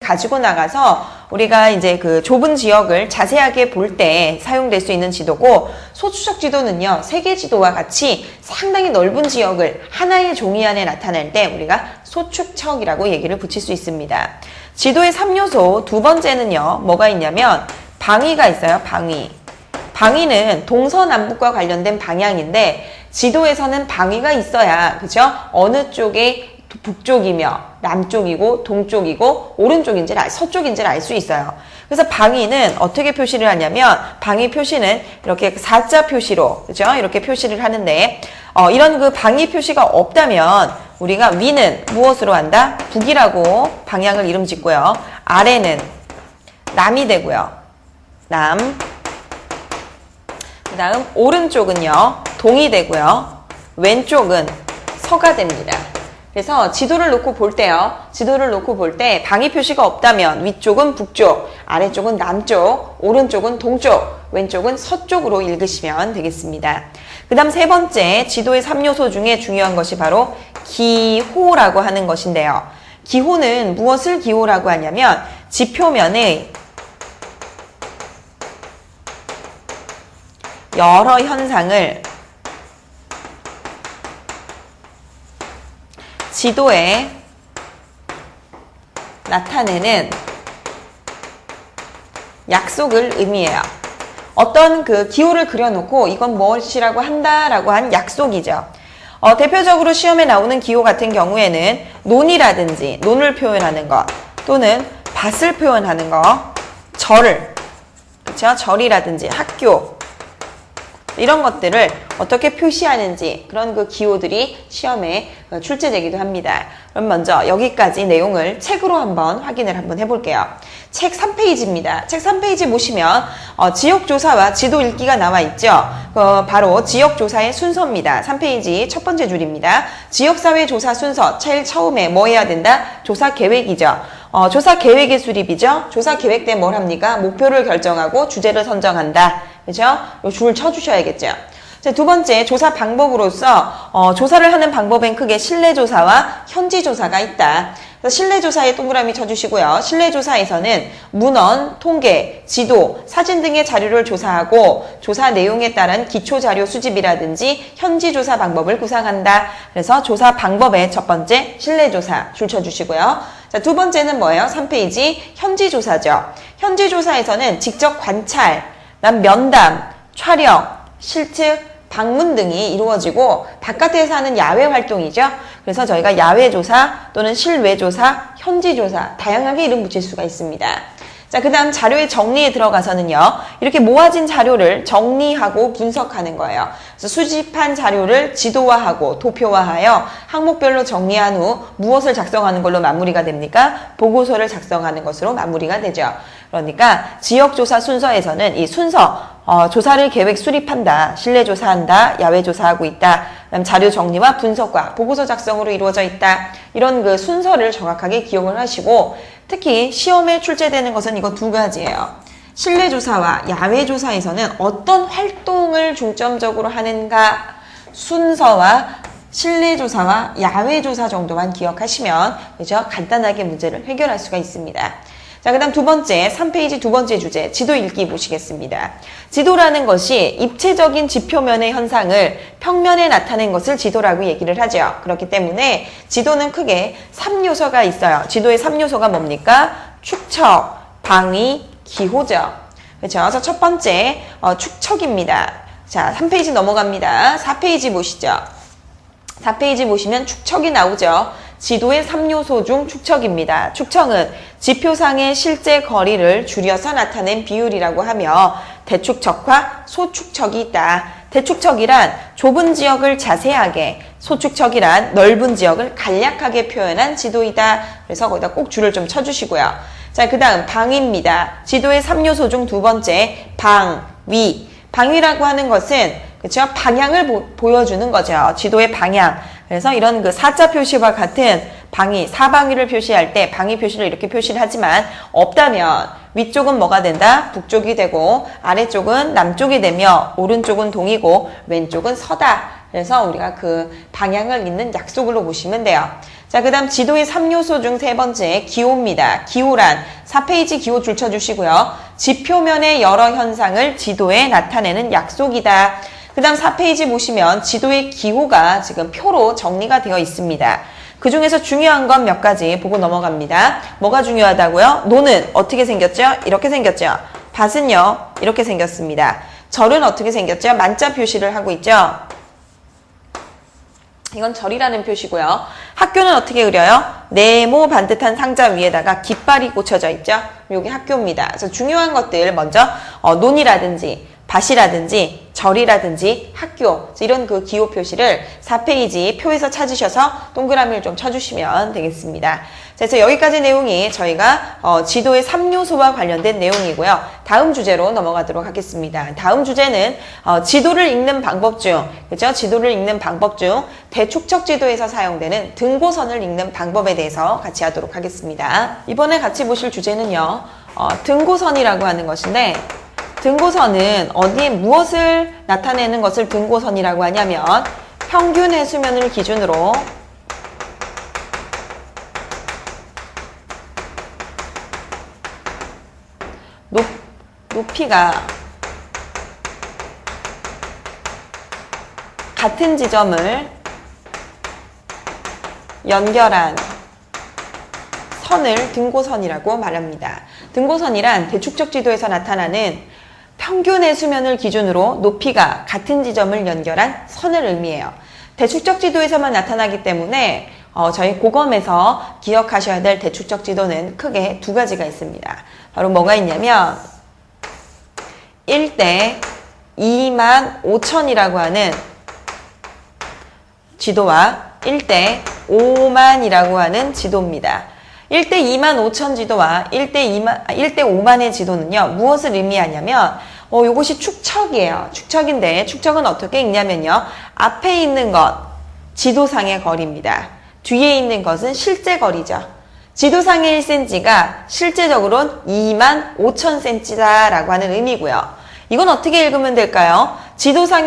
가지고 나가서 우리가 이제 그 좁은 지역을 자세하게 볼 때 사용될 수 있는 지도고, 소추적 지도는요, 세계 지도와 같이 상당히 넓은 지역을 하나의 종이 안에 나타낼 때 우리가 소축척이라고 얘기를 붙일 수 있습니다. 지도의 3요소 두 번째는요, 뭐가 있냐면 방위가 있어요. 방위는 동서남북과 관련된 방향인데, 지도에서는 방위가 있어야, 그죠? 어느 쪽에 북쪽이며 남쪽이고 동쪽이고 오른쪽인지 서쪽인지를 알 수 있어요. 그래서 방위는 어떻게 표시를 하냐면, 방위 표시는 이렇게 사자 표시로, 그죠? 이렇게 표시를 하는데, 이런 그 방위 표시가 없다면 우리가 위는 무엇으로 한다? 북이라고 방향을 이름 짓고요. 아래는 남이 되고요. 남. 그 다음 오른쪽은요, 동이 되고요. 왼쪽은 서가 됩니다. 그래서 지도를 놓고 볼 때요. 지도를 놓고 볼 때 방위 표시가 없다면 위쪽은 북쪽, 아래쪽은 남쪽, 오른쪽은 동쪽, 왼쪽은 서쪽으로 읽으시면 되겠습니다. 그 다음 세 번째, 지도의 3요소 중에 중요한 것이 바로 기호라고 하는 것인데요. 기호는 무엇을 기호라고 하냐면, 지표면의 여러 현상을 지도에 나타내는 약속을 의미해요. 어떤 그 기호를 그려놓고 이건 무엇이라고 한다라고 한 약속이죠. 대표적으로 시험에 나오는 기호 같은 경우에는 논이라든지 논을 표현하는 것, 또는 밭을 표현하는 것, 그렇죠? 절이라든지 학교, 이런 것들을 어떻게 표시하는지, 그런 그 기호들이 시험에 출제되기도 합니다. 그럼 먼저 여기까지 내용을 책으로 한번 확인을 한번 해볼게요. 책 3페이지입니다. 책 3페이지 보시면 지역조사와 지도 읽기가 나와 있죠. 바로 지역조사의 순서입니다. 3페이지 첫 번째 줄입니다. 지역사회조사 순서, 제일 처음에 뭐 해야 된다? 조사계획이죠. 조사계획의 수립이죠. 조사계획 때 뭘 합니까? 목표를 결정하고 주제를 선정한다. 그죠? 요 줄 쳐주셔야겠죠. 자, 두 번째, 조사 방법으로서 조사를 하는 방법엔 크게 실내조사와 현지조사가 있다. 그래서 실내조사에 동그라미 쳐주시고요. 실내조사에서는 문헌, 통계, 지도, 사진 등의 자료를 조사하고 조사 내용에 따른 기초자료 수집이라든지 현지조사 방법을 구상한다. 그래서 조사 방법의 첫 번째, 실내조사 줄 쳐주시고요. 자, 두 번째는 뭐예요? 3페이지 현지조사죠. 현지조사에서는 직접 관찰, 면담, 촬영, 실측, 방문 등이 이루어지고 바깥에서 하는 야외 활동이죠. 그래서 저희가 야외조사 또는 실외조사, 현지조사 다양하게 이름 붙일 수가 있습니다. 자, 그 다음 자료의 정리에 들어가서는요, 이렇게 모아진 자료를 정리하고 분석하는 거예요. 그래서 수집한 자료를 지도화하고 도표화하여 항목별로 정리한 후 무엇을 작성하는 걸로 마무리가 됩니까? 보고서를 작성하는 것으로 마무리가 되죠. 그러니까 지역조사 순서에서는 이 순서, 조사를 계획 수립한다, 실내조사한다, 야외조사하고 있다, 그다음 자료 정리와 분석과 보고서 작성으로 이루어져 있다, 이런 그 순서를 정확하게 기억을 하시고, 특히 시험에 출제되는 것은 이거 두 가지예요. 실내조사와 야외조사에서는 어떤 활동을 중점적으로 하는가, 순서와 실내조사와 야외조사 정도만 기억하시면, 그죠? 간단하게 문제를 해결할 수가 있습니다. 자, 그 다음 두 번째, 3페이지 두 번째 주제, 지도 읽기 보시겠습니다. 지도라는 것이 입체적인 지표면의 현상을 평면에 나타낸 것을 지도라고 얘기를 하죠. 그렇기 때문에 지도는 크게 3요소가 있어요. 지도의 3요소가 뭡니까? 축척, 방위, 기호죠. 그렇죠? 그래서 첫 번째, 축척입니다. 자, 3페이지 넘어갑니다. 4페이지 보시죠. 4페이지 보시면 축척이 나오죠. 지도의 3요소 중 축척입니다. 축척은 지표상의 실제 거리를 줄여서 나타낸 비율이라고 하며, 대축척과 소축척이 있다. 대축척이란 좁은 지역을 자세하게, 소축척이란 넓은 지역을 간략하게 표현한 지도이다. 그래서 거기다 꼭 줄을 좀 쳐주시고요. 자, 그 다음 방위입니다. 지도의 3요소 중 두 번째, 방위. 방위라고 하는 것은, 그렇죠? 방향을 보여주는 거죠. 지도의 방향. 그래서 이런 그 사자 표시와 같은 방위, 사방위를 표시할 때 방위 표시를 이렇게 표시를 하지만, 없다면 위쪽은 뭐가 된다? 북쪽이 되고, 아래쪽은 남쪽이 되며, 오른쪽은 동이고 왼쪽은 서다. 그래서 우리가 그 방향을 잇는 약속으로 보시면 돼요. 자, 그 다음 지도의 3요소 중 세 번째 기호입니다. 기호란 4페이지 기호 줄 쳐주시고요. 지표면의 여러 현상을 지도에 나타내는 약속이다. 그 다음 4페이지 보시면 지도의 기호가 지금 표로 정리가 되어 있습니다. 그 중에서 중요한 건 몇 가지 보고 넘어갑니다. 뭐가 중요하다고요? 노는 어떻게 생겼죠? 이렇게 생겼죠. 밭은요, 이렇게 생겼습니다. 절은 어떻게 생겼죠? 만자 표시를 하고 있죠. 이건 절이라는 표시고요. 학교는 어떻게 그려요? 네모 반듯한 상자 위에다가 깃발이 꽂혀져 있죠. 여기 학교입니다. 그래서 중요한 것들 먼저 논이라든지 밭이라든지 절이라든지 학교 이런 그 기호 표시를 4페이지 표에서 찾으셔서 동그라미를 좀 쳐주시면 되겠습니다. 자, 그래서 여기까지 내용이 저희가 지도의 3요소와 관련된 내용이고요. 다음 주제로 넘어가도록 하겠습니다. 다음 주제는 지도를 읽는 방법 중, 그렇죠? 지도를 읽는 방법 중 대축척 지도에서 사용되는 등고선을 읽는 방법에 대해서 같이 하도록 하겠습니다. 이번에 같이 보실 주제는요. 등고선이라고 하는 것인데 등고선은 어디에 무엇을 나타내는 것을 등고선이라고 하냐면 평균 해수면을 기준으로 높이가 같은 지점을 연결한 선을 등고선이라고 말합니다. 등고선이란 대축척 지도에서 나타나는 평균 해수면을 기준으로 높이가 같은 지점을 연결한 선을 의미해요. 대축척 지도에서만 나타나기 때문에 저희 고검에서 기억하셔야 될 대축척 지도는 크게 두 가지가 있습니다. 바로 뭐가 있냐면 1대 25,000이라고 하는 지도와 1대 5만이라고 하는 지도입니다. 1대 25,000 지도와 1대 5만의 지도는요, 무엇을 의미하냐면, 요것이 축척이에요. 축척인데, 축척은 어떻게 읽냐면요, 앞에 있는 것, 지도상의 거리입니다. 뒤에 있는 것은 실제 거리죠. 지도상의 1cm가 실제적으로는 25,000cm다라고 하는 의미고요. 이건 어떻게 읽으면 될까요? 지도상의